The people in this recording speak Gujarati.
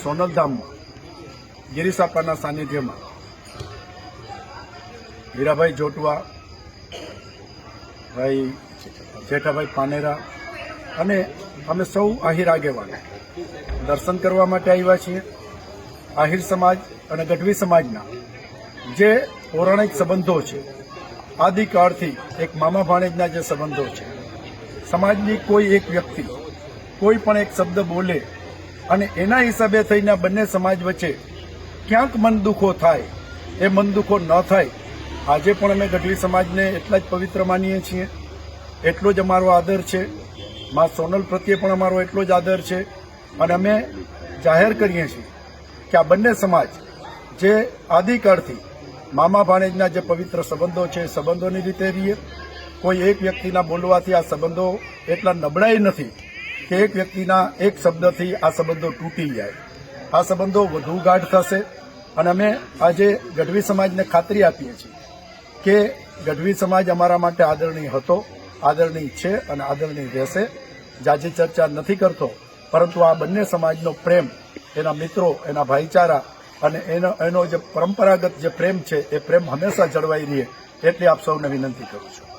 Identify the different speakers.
Speaker 1: સોનલધામમાં ગિરીસાપાના સાનિધ્યમાં હીરાભાઈ જોટવા, ભાઈ જેઠાભાઈ પાનેરા અને અમે સૌ આહિર આગેવાનો દર્શન કરવા માટે આવ્યા છીએ. આહિર સમાજ અને ગઢવી સમાજના જે પૌરાણિક સંબંધો છે, આદિકાળથી એક મામા ભાણેજના જે સંબંધો છે, સમાજની કોઈ એક વ્યક્તિ કોઈ પણ એક શબ્દ બોલે અને એના હિસાબે થઈને બંને સમાજ વચ્ચે ક્યાંક મન દુખો થાય, એ મન દુખો ન થાય. આજે પણ અમે ગઢવી સમાજને એટલા જ પવિત્ર માનીએ છીએ, એટલો જ અમારો આદર છે. મા સોનલ પ્રત્યે પણ અમારો એટલો જ આદર છે અને અમે જાહેર કરીએ છીએ કે આ બંને સમાજ જે આદિકાળથી મામા ભાણેજના જે પવિત્ર સંબંધો છે, સંબંધોની રીતે રહીએ. કોઈ એક વ્યક્તિના બોલવાથી આ સંબંધો એટલા નબળાઈ નથી કે એક વ્યક્તિના એક શબ્દથી આ સંબંધો તૂટી જાય. આ સંબંધો વધુ ગાઢ થશે અને અમે આજે ગઢવી સમાજને ખાતરી આપીએ છીએ કે ગઢવી સમાજ અમારા માટે આદરણીય હતો, આદરણીય છે અને આદરણીય રહેશે. જાજી ચર્ચા નથી કરતો, પરંતુ આ બંને સમાજનો પ્રેમ, એના મિત્રો, એના ભાઈચારા અને એનો જે પરંપરાગત જે પ્રેમ છે, એ પ્રેમ હંમેશા જળવાઈ રહે એટલી આપ સૌને વિનંતી કરું છું.